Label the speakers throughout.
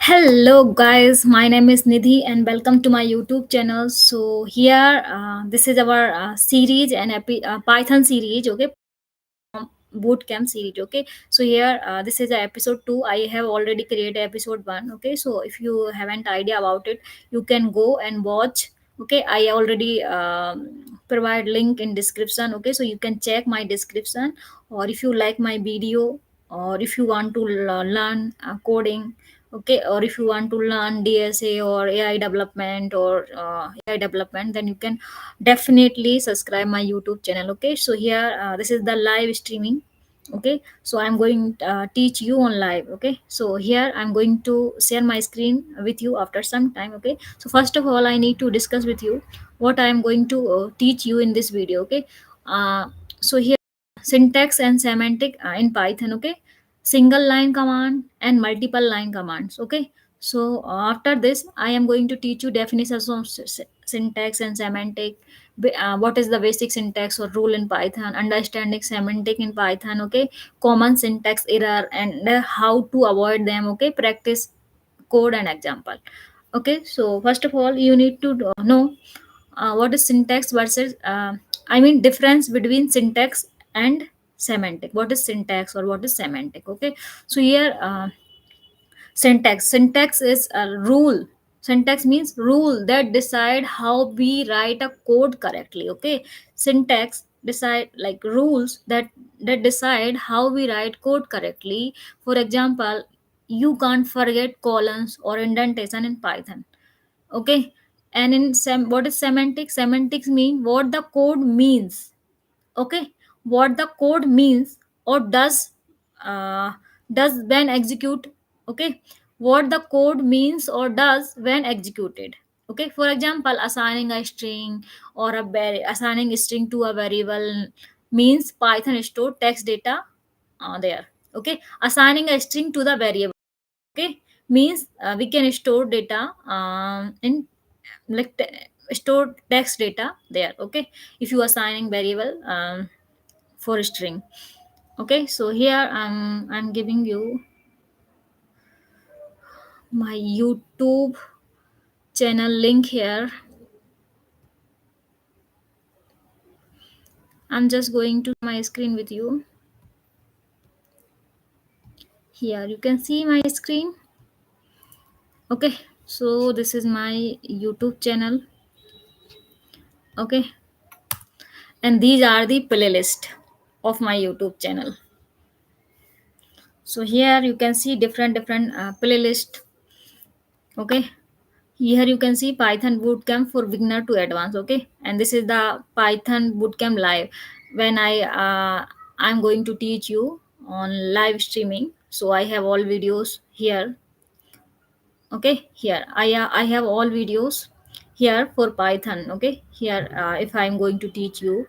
Speaker 1: Hello, guys. My name is Nidhi, and welcome to my YouTube channel. So here, this is our series and Python series. Okay, bootcamp series. Okay, so here, this is episode 2. I have already created episode 1. Okay, so if you haven't idea about it, you can go and watch. Okay, I already provide link in description. Okay, so you can check my description, or if you like my video, or if you want to learn coding. Okay, or if you want to learn DSA or AI development, or AI development, then you can definitely subscribe my YouTube channel. Okay, so here, this is the live streaming. Okay, so I'm going teach you on live. Okay, so here I'm going to share my screen with you after some time. Okay, so first of all, I need to discuss with you what I am going to teach you in this video. Okay, uh, so here, syntax and semantic in Python. Okay, single line command and multiple line commands. Okay, so after this, I am going to teach you definitions of syntax and semantic. What is the basic syntax or rule in Python, understanding semantic in Python. Okay, common syntax error and how to avoid them. Okay, practice code and example. Okay, so first of all, you need to know what is syntax versus I mean difference between syntax and semantic. What is syntax or what is semantic? Okay, so here, syntax is a rule. Syntax means rule that decide how we write a code correctly. Okay, syntax decide like rules that decide how we write code correctly. For example, you can't forget colons or indentation in Python. Okay, and in what is semantics? Semantics mean what the code means. Okay, what the code means or uh, does when execute. Okay, what the code means or does when executed. Okay, for example, assigning a string or assigning a string to a variable means Python store text data there. Okay, assigning a string to the variable, okay, means we can store data in like store text data there. Okay, if you assigning variable for a string. Okay, so here I'm giving you my YouTube channel link here. I'm just going to my screen with you. Here you can see my screen. Okay, so this is my YouTube channel. Okay, and these are the playlist of my YouTube channel. So here you can see different playlist. Okay, here you can see Python bootcamp for beginner to advanced. Okay, and this is the Python bootcamp live. When I'm going to teach you on live streaming, so I have all videos here. Okay, here I have all videos here for Python. Okay, here, if I'm going to teach you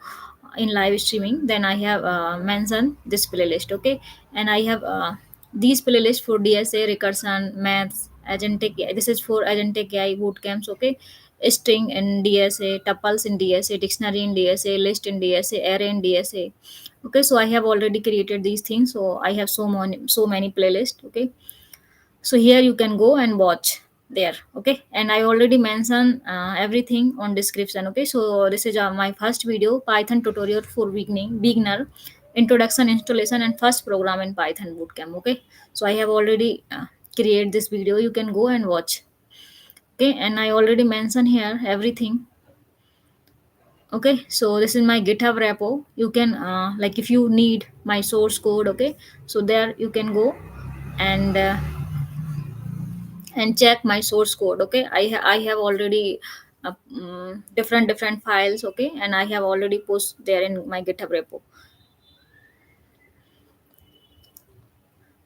Speaker 1: in live streaming, then I have mentioned this playlist. Okay, and I have these playlists for DSA, recursion, maths, agentic AI. This is for agentic AI bootcamps. Okay, string in DSA, tuples in DSA, dictionary in DSA, list in DSA, array in DSA. Okay, so I have already created these things, so I have so many playlists. Okay, so here you can go and watch there. Okay, and I already mentioned everything on description. Okay, so this is my first video, Python tutorial for beginner, introduction, installation, and first program in Python bootcamp. Okay, so I have already create this video, you can go and watch. Okay, and I already mentioned here everything. Okay, so this is my GitHub repo. You can like if you need my source code. Okay, so there you can go and check my source code. Okay, I have already different files. Okay, and I have already post there in my GitHub repo.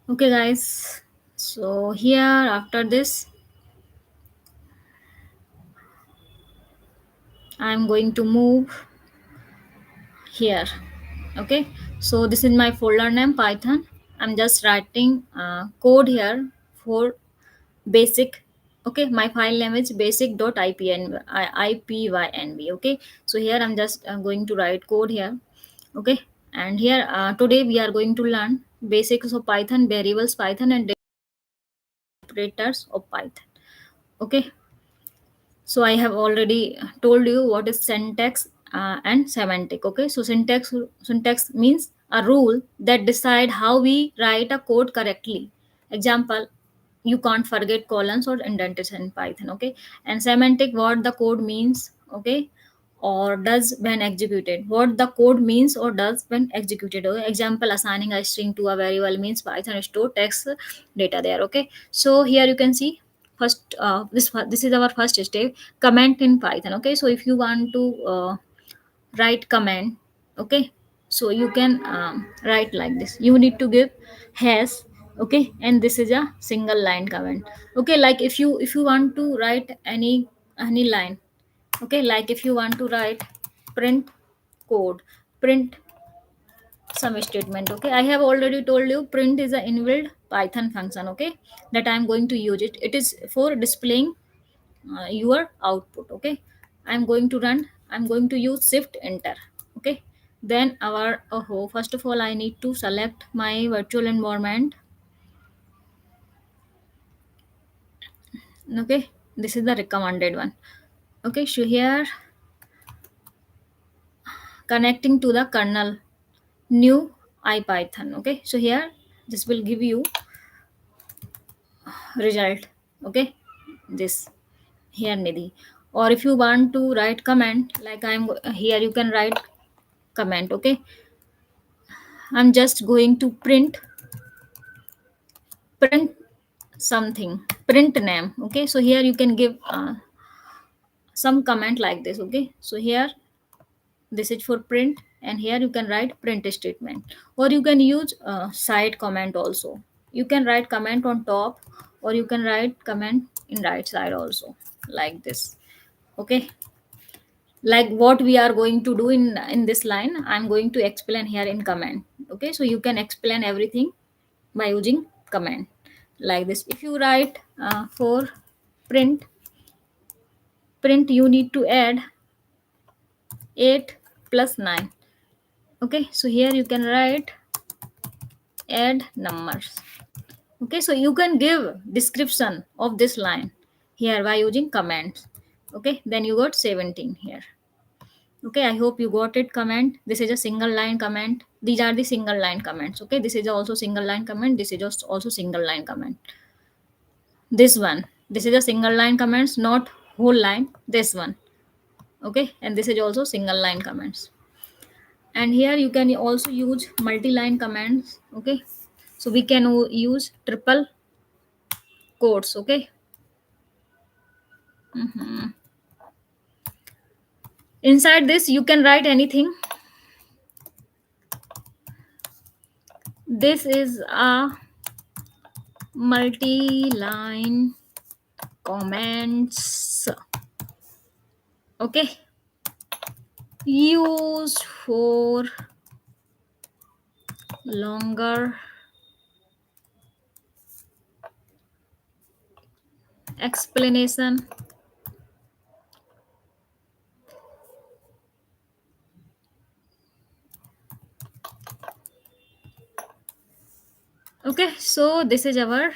Speaker 1: Okay, guys, so here after this, I'm going to move here. Okay, so this is my folder name, Python. I'm just writing code here for basic. Okay, my file name is basic.ipynb. Okay, so here I'm just going to write code here. Okay, and here, today we are going to learn basics of Python, variables Python, and operators of Python. Okay, so I have already told you what is syntax and semantic. Okay, so syntax means a rule that decide how we write a code correctly. Example, you can't forget colons or indentation in Python. Okay, and semantic, what the code means. Okay, or does when executed, what the code means or does when executed. Okay? Example, assigning a string to a variable means Python store text data there. Okay, so here you can see first this is our first step, comment in Python. Okay, so if you want to write comment, okay, so you can write like this. You need to give has, okay, and this is a single line comment. Okay, like if you want to write any line, okay, like if you want to write print code, print some statement. Okay, I have already told you print is a inbuilt Python function, okay, that I am going to use it. It is for displaying your output. Okay, I'm going to run, I'm going to use shift enter. Okay, then our oh, first of all I need to select my virtual environment. Okay, this is the recommended one. Okay, so here connecting to the kernel, new ipython. Okay, so here this will give you result. Okay, this here Nidhi. Or if you want to write comment, like here you can write comment. Okay, I'm just going to print something, print name. Okay, so here you can give some comment like this. Okay, so here this is for print, and here you can write print statement, or you can use side comment also. You can write comment on top, or you can write comment in right side also, like this. Okay, like what we are going to do in this line, I'm going to explain here in comment. Okay, so you can explain everything by using comment like this. If you write for print you need to add 8 plus 9. Okay, so here you can write add numbers. Okay, so you can give description of this line here by using comments. Okay, then you got 17 here. Okay, I hope you got it. Comment, this is a single line comment. These are the single line comments. Okay, this is also single line comment, this is just also single line comment. This one, this is a single line comments, not whole line, this one. Okay, and this is also single line comments. And here you can also use multi-line commands. Okay, so we can use triple quotes. Okay, inside this you can write anything. This is a multi-line comments. Okay, used for longer explanation. Okay, so this is our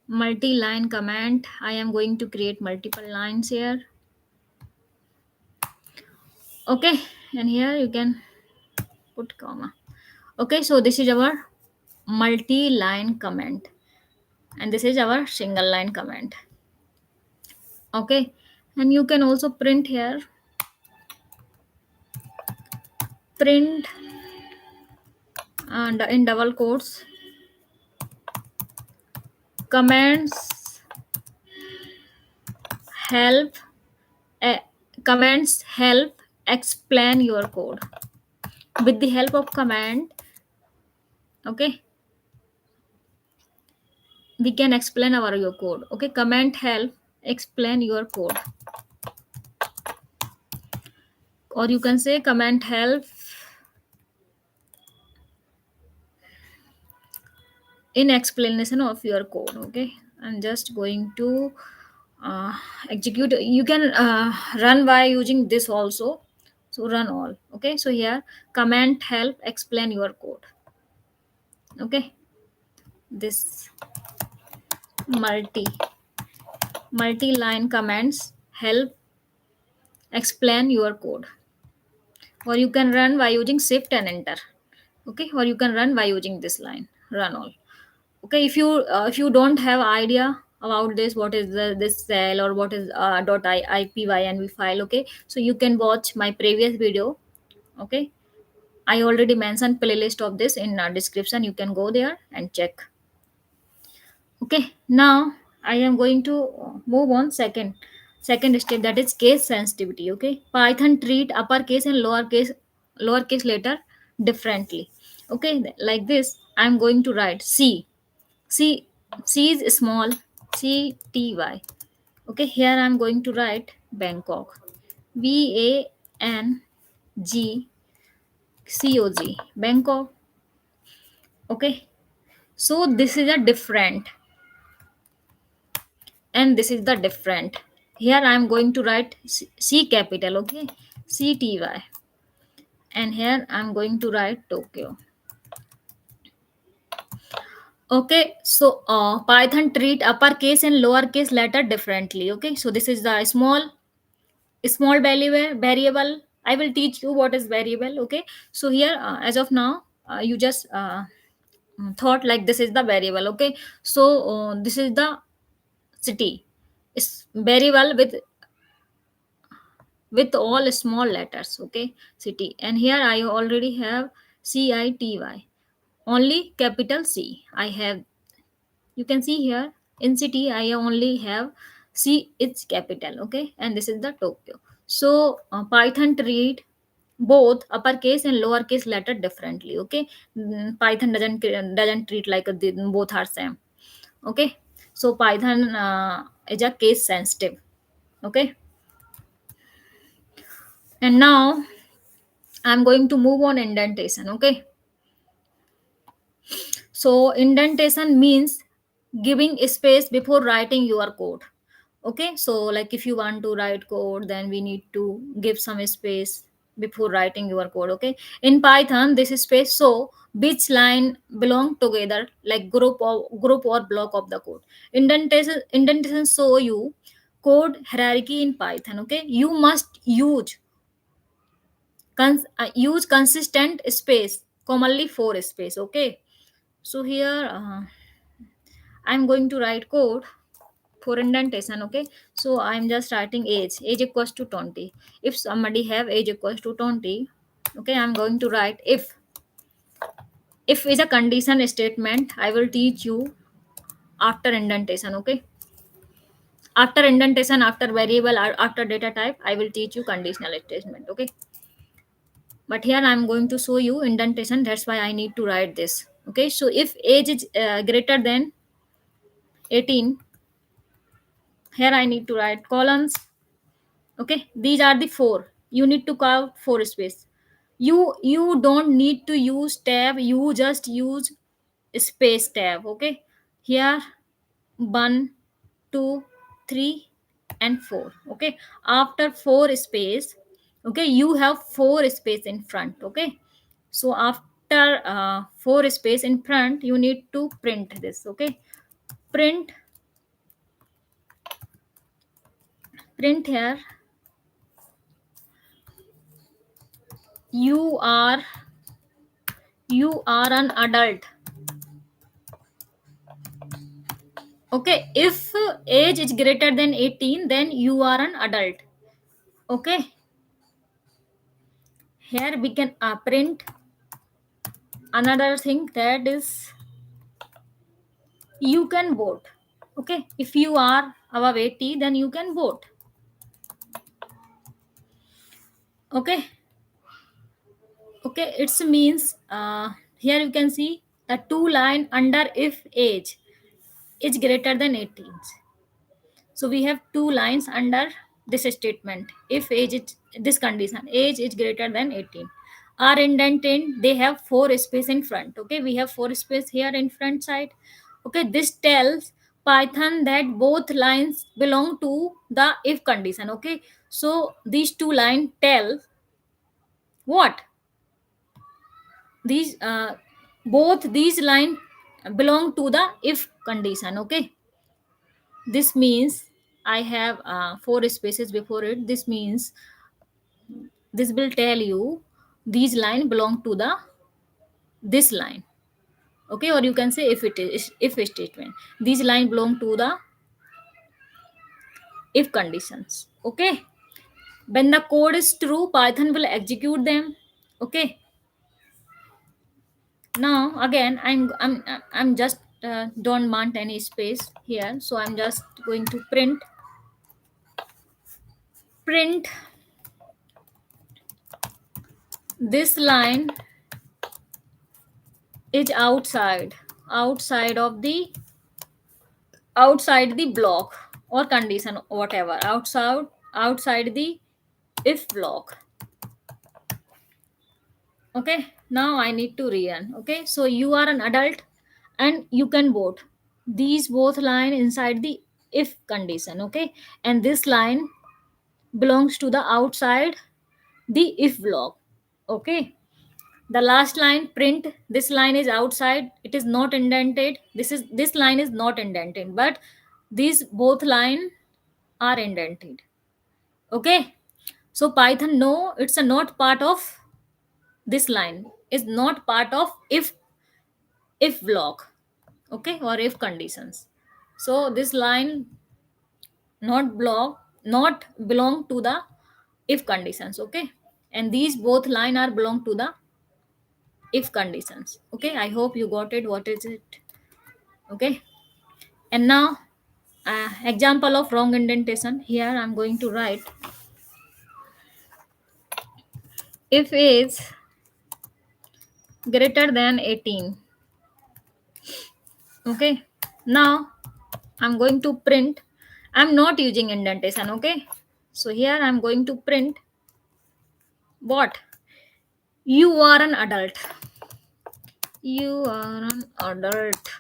Speaker 1: multi-line command. I am going to create multiple lines here. Okay, and here you can put comma. Okay, so this is our multi-line command, and this is our single line command. Okay, and you can also print here, print and in double quotes, commands help uh, commands help explain your code. With the help of command, okay, we can explain our your code. Okay, command help explain your code, or you can say command help in explanation of your code. Okay, I'm just going to uh, execute. You can run by using this also, so run all. Okay, so here command help explain your code. Okay, this multi multi-line commands help explain your code, or you can run by using shift and enter. Okay, or you can run by using this line run all. Okay, if you don't have idea about this, what is this cell or what is .ipynb file, okay, so you can watch my previous video. Okay, I already mentioned playlist of this in description, you can go there and check. Okay, now I am going to move on second step, that is case sensitivity. Okay, Python treat uppercase and lowercase letter differently. Okay, like this I'm going to write c c is small, CTY. Okay, here I'm going to write Bangkok, BANGCOG, Bangkok. Okay, so this is a different, and this is the different. Here I am going to write C capital, okay, CTY, and here I am going to write Tokyo. Okay, so Python treat uppercase and lowercase letter differently. Okay, so this is the small variable. I will teach you what is variable. Okay, so here as of now you just thought like this is the variable. Okay, so this is the city, is variable with all small letters. Okay, city, and here I already have CITY, only capital C I have. You can see here in city I only have C, it's capital. Okay, and this is the Tokyo. So Python treat both uppercase and lowercase letter differently. Okay, Python doesn't treat like both are same. Okay, so Python is a case sensitive. Okay, and now I'm going to move on indentation. Okay, so indentation means giving space before writing your code. Okay, so like if you want to write code, then we need to give some space before writing your code. Okay, in Python this space so which line belong together, like group or block of the code. Indentation show you code hierarchy in Python. Okay, you must use consistent space, commonly four space. Okay, so here I'm going to write code for indentation. Okay, so I'm just writing age equals to 20. If somebody have age equals to 20, okay, I'm going to write if is a condition statement, I will teach you after indentation. Okay, after indentation, after variable or after data type, I will teach you conditional statement. Okay, but here I'm going to show you indentation, that's why I need to write this. Okay, so if age is greater than 18, here I need to write columns. Okay, these are the four, you need to carve four space. You don't need to use tab, you just use space tab. Okay, here 1, 2, 3, and 4. Okay, after 4 space, okay, you have 4 space in front. Okay, so after 4 space in front, you need to print this. Okay, print here you are an adult. Okay, if age is greater than 18, then you are an adult. Okay, here we can print another thing, that is you can vote. Okay, if you are above 80, then you can vote. Okay, okay, it means here you can see the two line under if age is greater than 18. So we have two lines under this statement. If age is this condition, age is greater than 18. Are indented, they have four space in front. Okay, we have four space here in front side. Okay, this tells Python that both lines belong to the if condition. Okay, so these two lines tell what these both these line belong to the if condition. Okay, this means I have four spaces before it. This means this will tell you these line belong to the this line. Okay, or you can say if it is if statement, these line belong to the if conditions. Okay, when the code is true, Python will execute them. Okay, now again I'm just don't want any space here, so I'm just going to print this line is outside of the outside the block or condition, whatever, outside the if block. Okay, now I need to rerun. Okay, so you are an adult and you can vote these both line inside the if condition. Okay, and this line belongs to the outside the if block. Okay, the last line print, this line is outside, it is not indented, this line is not indented, but these both line are indented. Okay, so Python no, it's a not part of this line, is not part of if block. Okay, or if conditions. So this line not belong to the if conditions. Okay, and these both line are belong to the if conditions. Okay, I hope you got it, what is it. Okay, and now example of wrong indentation. Here I'm going to write if is greater than 18. Okay, now I'm going to print, I'm not using indentation. Okay, so here I'm going to print what, you are an adult, you are an adult.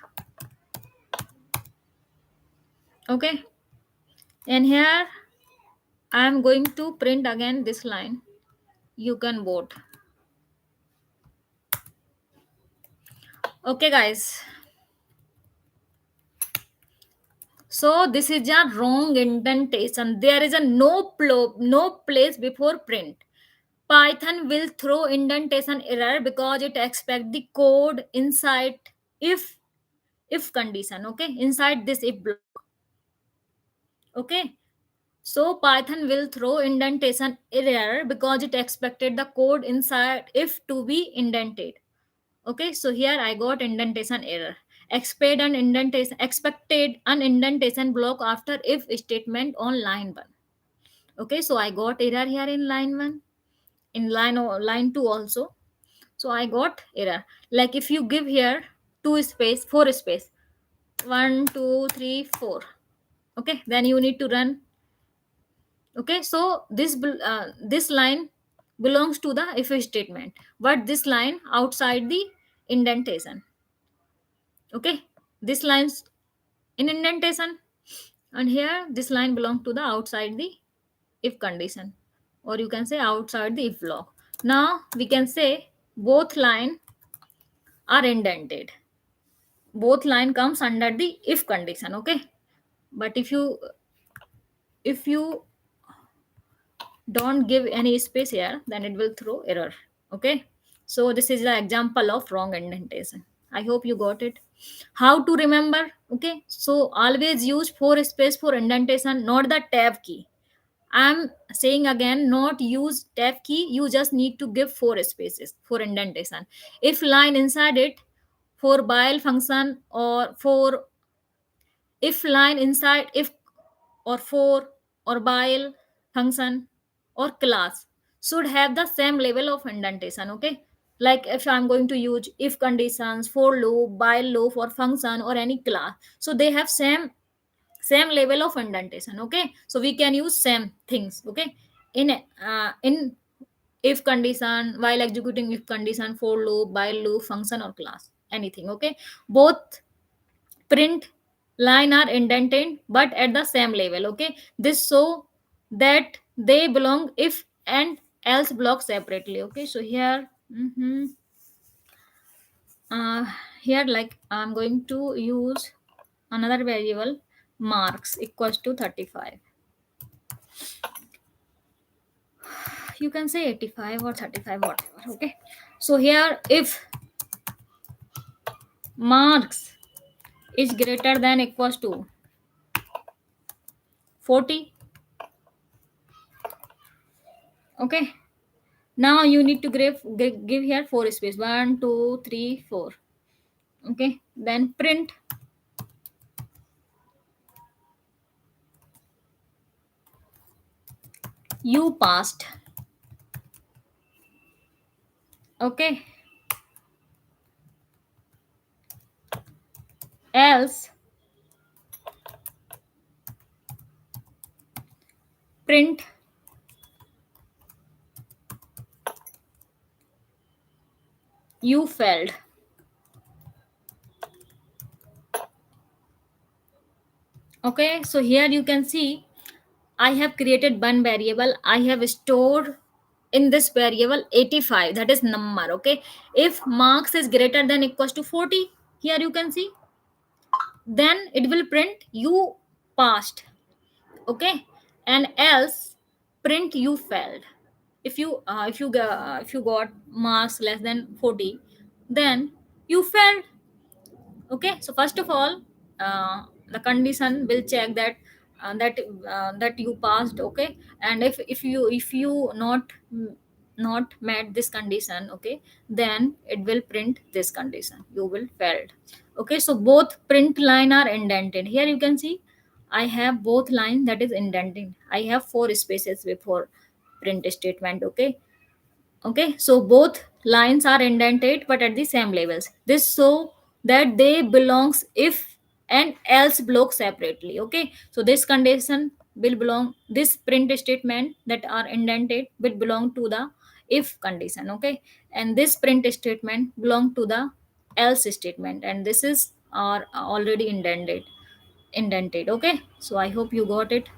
Speaker 1: Okay, and here I'm going to print again this line, you can vote. Okay guys, so this is a wrong indentation, there is a no place before print. Python will throw indentation error because it expect the code inside if condition. Okay, inside this if block. Okay, so Python will throw indentation error because it expected the code inside if to be indented. Okay, so here I got indentation error. Expected an indentation block after if statement on line 1. Okay, so I got error here in line 1, in line 2 also. So I got error. Like if you give here two space, four space, 1, 2, 3, 4. Okay, then you need to run. Okay, so this line belongs to the if statement, but this line outside the indentation. Okay, this line's in indentation, and here this line belongs to the outside the if condition, or you can say outside the if block. Now we can say both line are indented, both line comes under the if condition. Okay, but if you don't give any space here, then it will throw error. Okay, so this is the example of wrong indentation. I hope you got it. How to remember? Okay, so always use four space for indentation, not the tab key. I'm saying again, not use tab key, you just need to give four spaces for indentation. If line inside it, for while function, or for if line inside if, or for, or while function, or class should have the same level of indentation. Okay, like if I'm going to use if conditions, for loop, while loop, or function, or any class, so they have same level of indentation. Okay, so we can use same things. Okay, in if condition, while executing if condition, for loop, while loop, function, or class, anything. Okay, both print line are indented but at the same level. Okay, this so that they belong if and else block separately. Okay, so here here like I'm going to use another variable, marks equals to 35. You can say 85 or 35, whatever. Okay, so here if marks is greater than equals to 40, okay, now you need to give here four space, 1 2 3 4. Okay, then print you passed. Okay, else print you failed. Okay, so here you can see I have created one variable. I have stored in this variable 85, that is number. Okay, if marks is greater than equals to 40, here you can see, then it will print you passed. Okay, and else print you failed. If you got marks less than 40, then you failed. Okay, so first of all, the condition will check that that you passed. Okay, and if you not met this condition, okay, then it will print this condition, you will failed. Okay, so both print line are indented. Here you can see I have both line that is indented. I have four spaces before print statement. Okay, okay, so both lines are indented but at the same levels. This so that they belongs if and else block separately. Okay, so this condition will belong, this print statement that are indented will belong to the if condition. Okay, and this print statement belong to the else statement, and this is are already indented. Okay, so I hope you got it.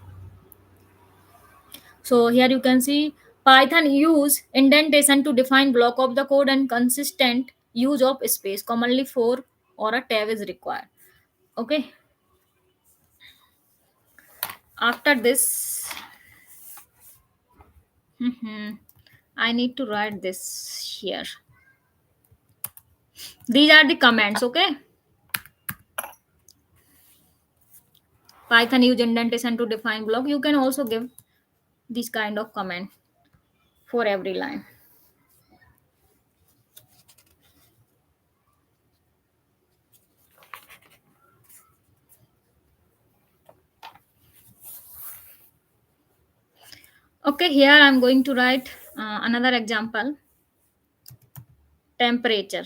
Speaker 1: So here you can see Python use indentation to define block of the code, and consistent use of space, commonly for or a tab is required. Okay. After this, I need to write this here. These are the commands. Okay. Python use indentation to define block. You can also give this kind of command for every line. Okay, here I'm going to write another example. Temperature.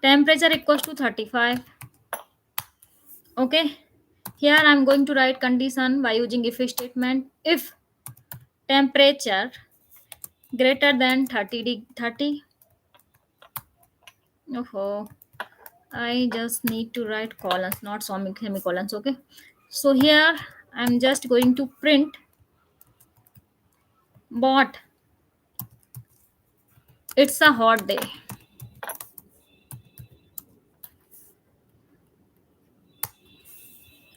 Speaker 1: Temperature equals to 35. Okay, here I'm going to write condition by using if statement. If temperature greater than 30, oh, I just need to write colons, not semicolons. Okay, so here I'm just going to print but it's a hot day.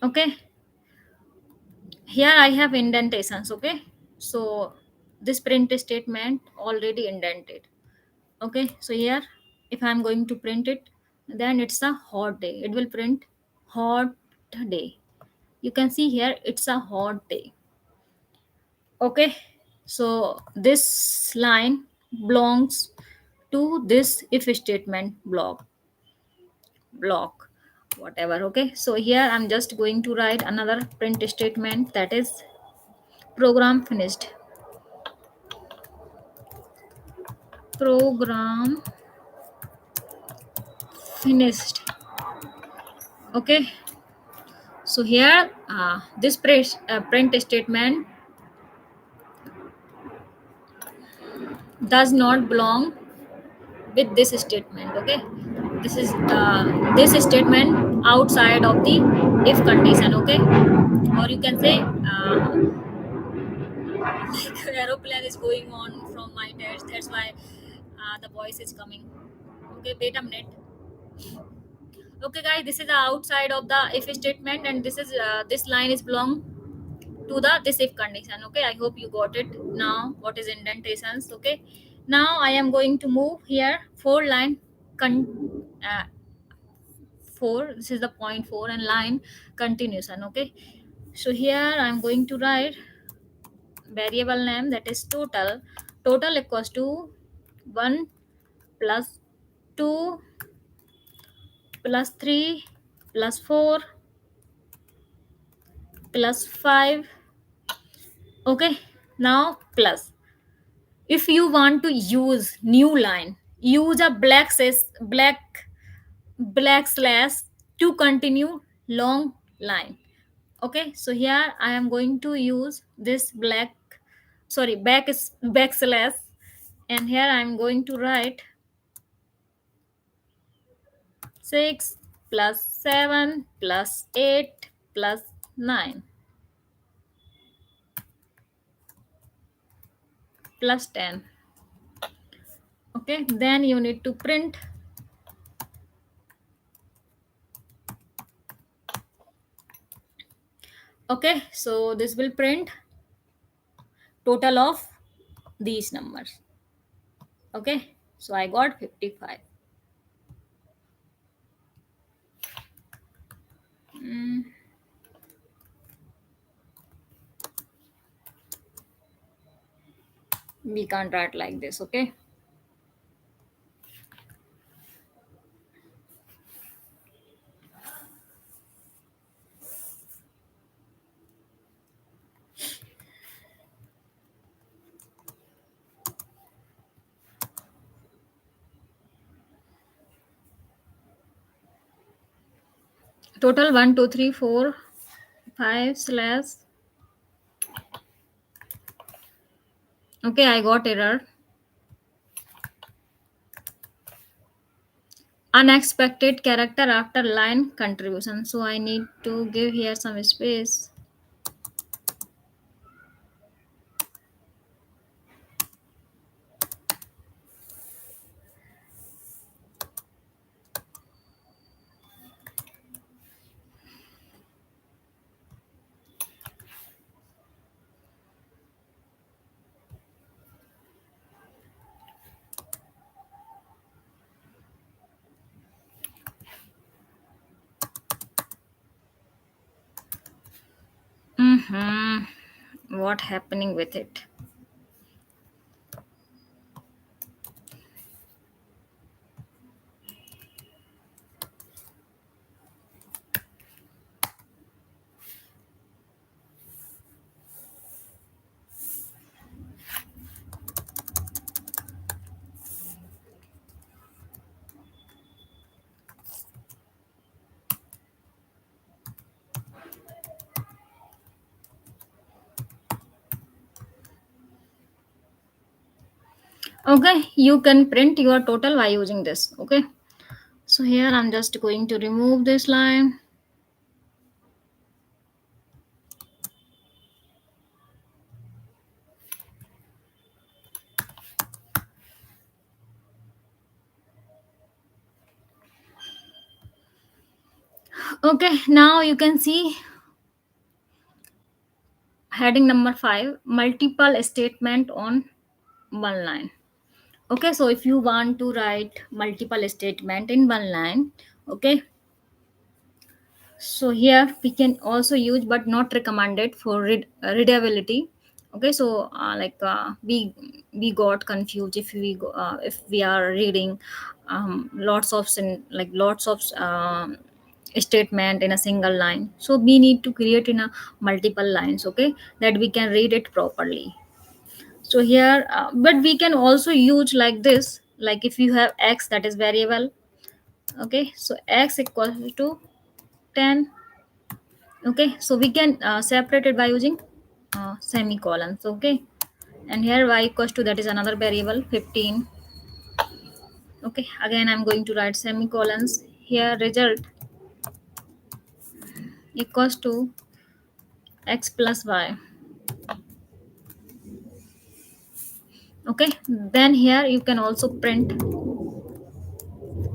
Speaker 1: Okay, here I have indentations. Okay, so this print statement already indented. Okay, so here if I'm going to print it, then it's a hot day, it will print hot day. You can see here it's a hot day. Okay, so this line belongs to this if statement block whatever. Okay, so here I'm just going to write another print statement, that is program finished. Program finished. Okay, so here this print statement does not belong with this statement. Okay, this is this statement outside of the if condition. Okay, or you can say Aeroplane is going on from my desk. That's why the voice is coming. Okay, wait a minute. Okay, guys, this is the outside of the if statement, and this line is belong to the this if condition. Okay, I hope you got it now. What is indentations? Okay, now I am going to move here four line uh, four. This is the point four and line continuation. Okay, so here I'm going to write variable name, that is total equals to 1 plus 2 plus 3 plus 4 plus 5. Okay, now plus, if you want to use new line, use a black slash to continue long line. Okay, so here I am going to use this backslash, and here I am going to write 6 plus 7 plus 8 plus 9 plus 10. Okay, then you need to print. Okay, so this will print total of these numbers. Okay, so I got 55. Mm, we can't write like this. Okay, total 1 2 3 4 5 slash. Okay, I got error. Unexpected character after line contribution. So I need to give here some space. What happening with it? Okay, you can print your total by using this. Okay, so here I'm just going to remove this line. Okay, now you can see heading number 5, multiple statement on one line. Okay, so if you want to write multiple statement in one line, okay, so here we can also use but not recommended for readability. Okay, so we got confused if we are reading lots of statement in a single line, so we need to create in a multiple lines, okay, that we can read it properly. So here but we can also use like this, like if you have x, that is variable. Okay, so x equals to 10. Okay, so we can separate it by using semicolons. Okay, and here y equals to, that is another variable, 15. Okay, again I'm going to write semicolons here, result equals to x plus y. Okay, then here you can also print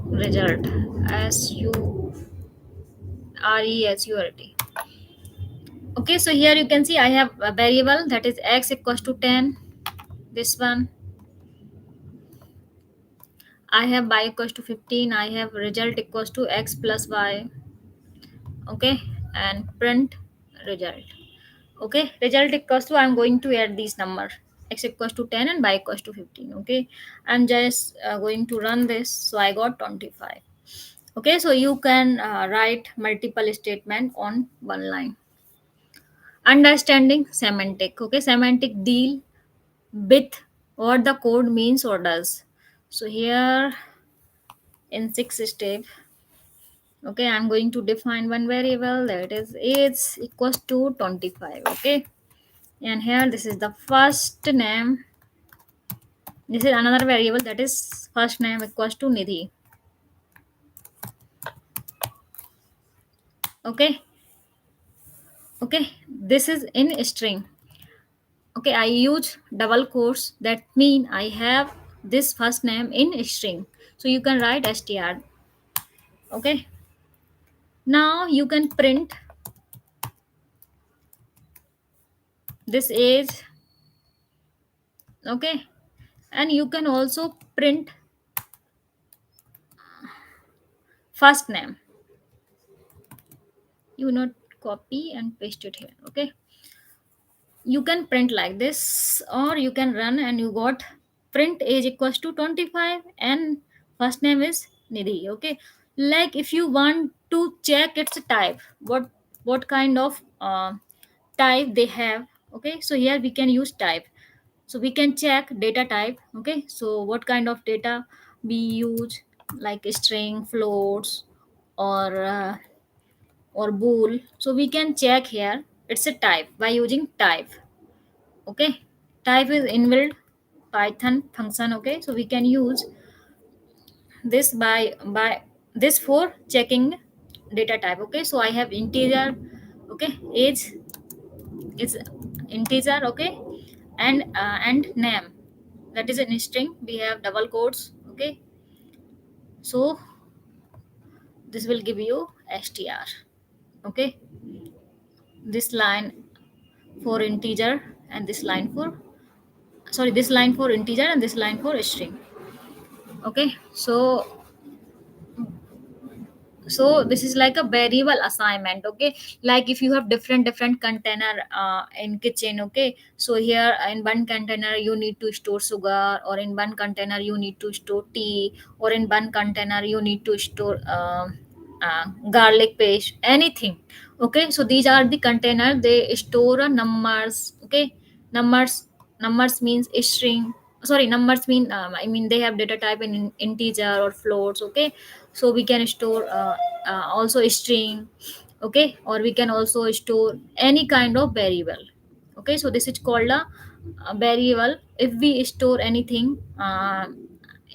Speaker 1: result as you result. Okay, so here you can see I have a variable that is x equals to 10. This one I have y equals to 15. I have result equals to x plus y. Okay, and print result. Okay, result equals to, I'm going to add these number, x equals to 10 and y equals to 15. Okay, I'm just going to run this, so I got 25. Okay, so you can write multiple statement on one line. Understanding semantic. Okay, semantic deal with what the code means or does. So here in six step, okay, I'm going to define one variable that is age equals to 25. Okay, and here this is the first name. This is another variable that is first name equals to Nidhi. Okay, okay, this is in string. Okay, I use double quotes, that mean I have this first name in string, so you can write str. Okay, now you can print this age. Okay, and you can also print first name. You not copy and paste it here. Okay, you can print like this, or you can run and you got print age equals to 25 and first name is Nidhi. Okay, like if you want to check its type, what kind of type they have. Okay, so here we can use type, so we can check data type. Okay, so what kind of data we use, like string, floats, or bool. So we can check here it's a type by using type. Okay, type is inbuilt Python function. Okay, so we can use this by this for checking data type. Okay, so I have integer. Okay, age is integer. Okay, and name, that is an string. We have double quotes. Okay, so this will give you str. Okay, this line for integer and this line for, sorry, this line for integer and this line for string. Okay, so this is like a variable assignment. Okay, like if you have different container in kitchen. Okay, so here in one container you need to store sugar, or in one container you need to store tea, or in one container you need to store garlic paste, anything. Okay, so these are the container, they store numbers. Okay, numbers, numbers means string, sorry, numbers mean I mean they have data type in integer or floats. Okay, so we can store also a string. Okay, or we can also store any kind of variable. Okay, so this is called a variable if we store anything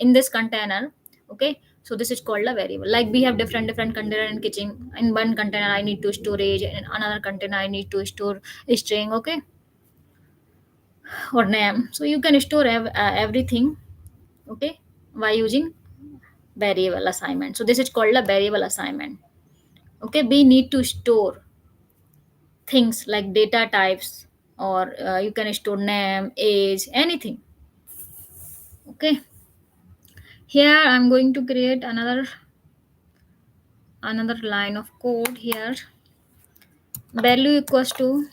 Speaker 1: in this container. Okay, so this is called a variable. Like we have different container in kitchen. In one container I need to storage, in another container I need to store a string. Okay, or name. So you can store everything. Okay, by using variable assignment. So this is called a variable assignment. Okay, we need to store things like data types, or you can store name, age, anything. Okay, here I'm going to create another line of code here. Value equals to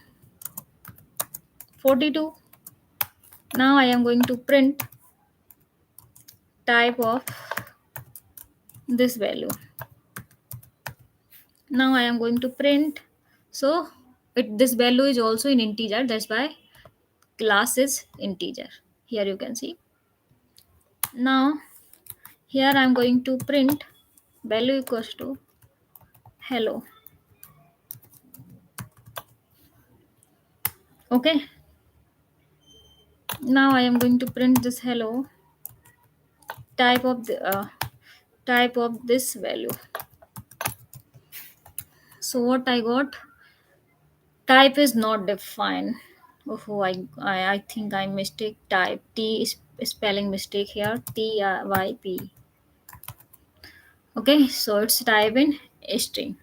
Speaker 1: 42. Now I am going to print type of this value. Now I am going to print, so this value is also in integer, that's why class is integer. Here you can see. Now here I'm going to print value equals to hello. Okay, now I am going to print this hello, type of the type of this value. So what I got, type is not defined. Oh, I think I mistake type. T is spelling mistake here, typ. Okay, so it's type in string.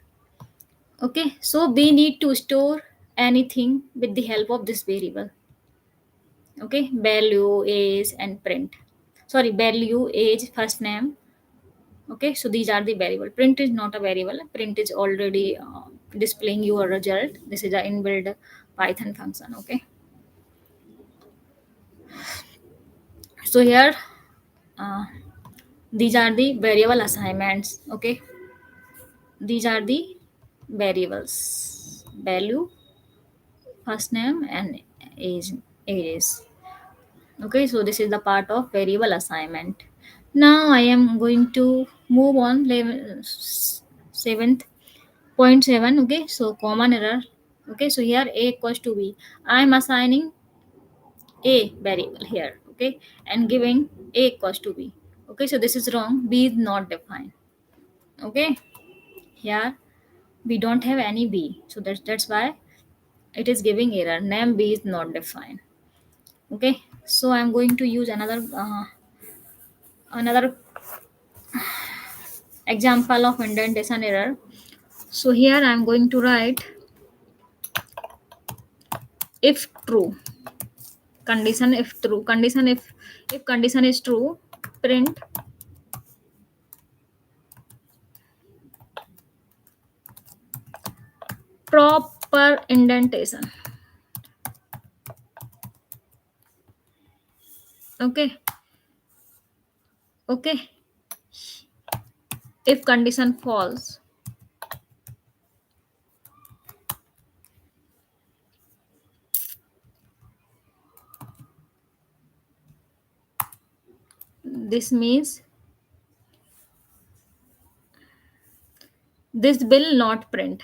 Speaker 1: Okay, so we need to store anything with the help of this variable. Okay, value, age, and print. Sorry, value, age, first name. Okay, so these are the variable. Print is not a variable. Print is already displaying your result. This is an inbuilt Python function. Okay, so here uh, these are the variable assignments. Okay, these are the variables: value, first name, and age. Age. Okay, so this is the part of variable assignment. Now I am going to move on 7th.7. Okay, so common error. Okay, so here a equals to b. I am assigning a variable here. Okay, and giving a equals to b. Okay, so this is wrong. B is not defined. Okay, here we don't have any b, so that's why it is giving error. Name b is not defined. Okay, so I'm going to use another example of indentation error. So here I'm going to write if true condition, if true condition, if condition is true, print proper indentation. Okay, okay, if condition false, this means this will not print.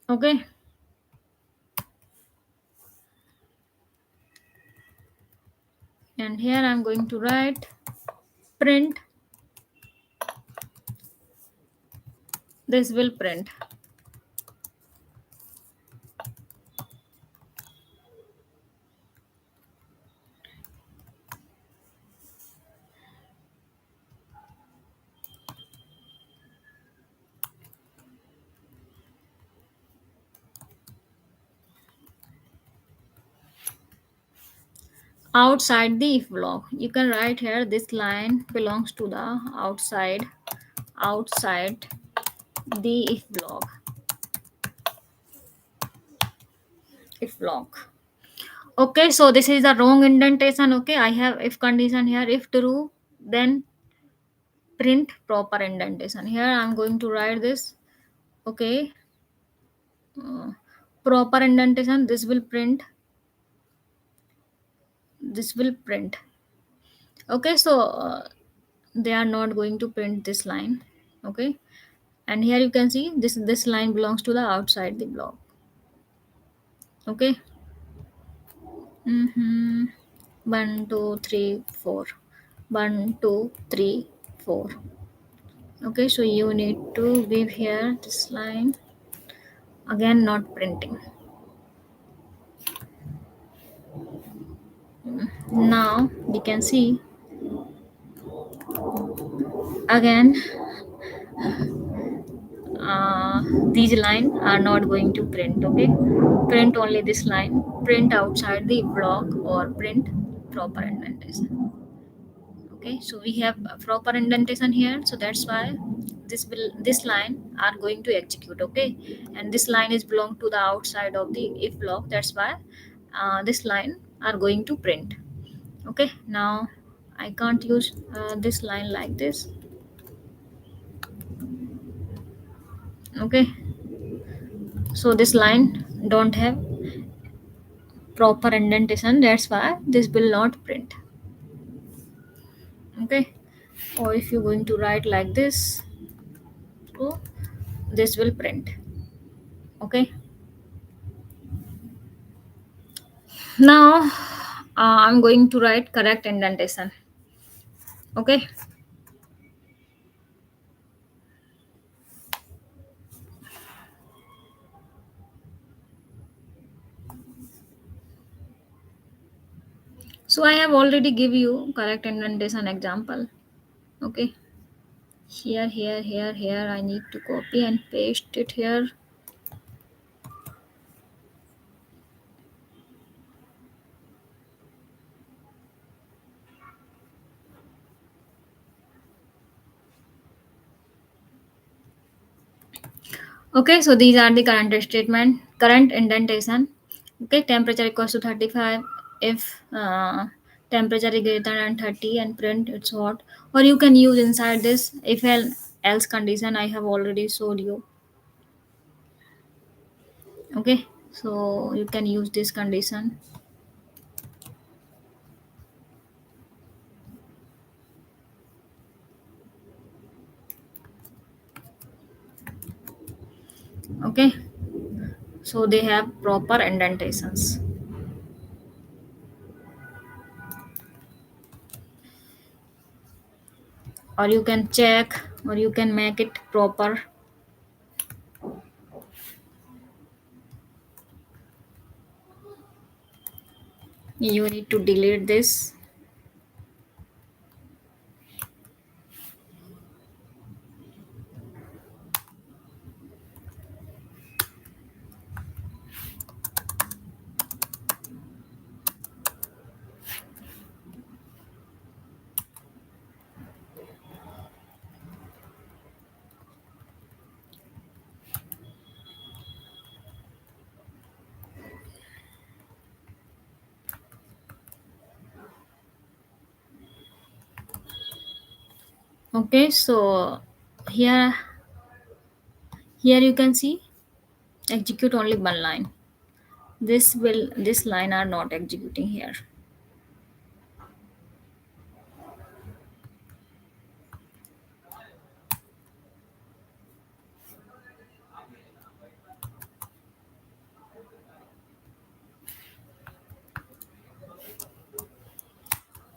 Speaker 1: Okay, and here I'm going to write print, this will print. Outside the if block, you can write here this line belongs to the outside the if block. Okay, so this is the wrong indentation. Okay, I have if condition here. If true, then print proper indentation. Here I'm going to write this. Okay, uh, proper indentation. This will print. This will print. Okay, so they are not going to print this line. Okay, and here you can see this line belongs to the outside the block. Okay. Mm-hmm. 1 2 3 4. 1 2 3 4. Okay, so you need to give here this line again, not printing. Now we can see again these line are not going to print. Okay, print only this line, print outside the block or print proper indentation. Okay, so we have a proper indentation here, so that's why this line are going to execute. Okay, and this line is belong to the outside of the if block, that's why this line are going to print. Okay, now I can't use this line like this. Okay, so this line don't have proper indentation, that's why this will not print. Okay, or if you're going to write like this, so this will print. Okay, now I'm going to write correct indentation. Okay, So I have already give you correct indentation example. Okay, here I need to copy and paste it here. Okay, so these are the current statement, current indentation. Okay, temperature equals to 35 if temperature is greater than 30 and print it's hot. Or you can use inside this if else condition I have already showed you. Okay, so you can use this condition. Okay, so they have proper indentations. Or you can check or you can make it proper. You need to delete this. Okay, so here here you can see execute only one line. This line are not executing here.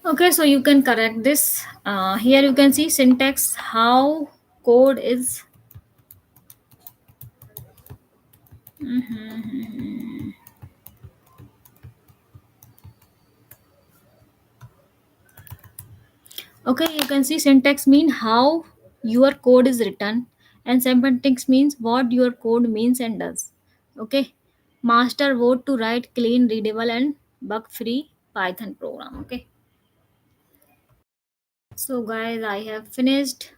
Speaker 1: Okay, so you can correct this. Here you can see syntax how code is. Mhm. Okay, you can see syntax mean how your code is written, and semantics means what your code means and does. Okay, master vote to write clean, readable, and bug free Python program. Okay, so guys, I have finished